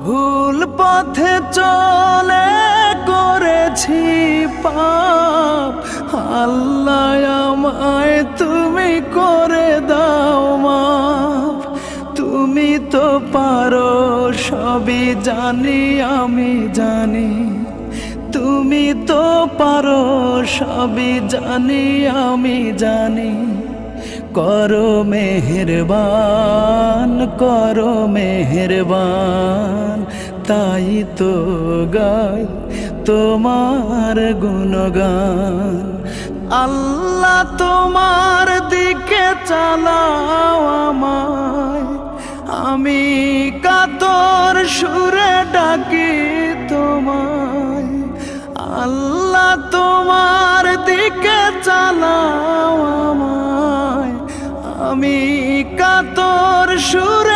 ভুল পথে চলে করেছি পাপ, আল্লাহ আমায় তুমি করে দাও মাফ। তুমি তো পারো সবই জানি আমি জানি, তুমি তো পারো সবই জানি আমি জানি। করো মেহেরবান, করো মেহেরবান, তাই তো গাই তোমার গুণগান। আল্লাহ তোমার দিকে চালাও আমায়, আমি কাতর সুরে ডাকি তোমায়। আল্লাহ তোমার দিকে চালাও আমায়, আমি কাতর সুর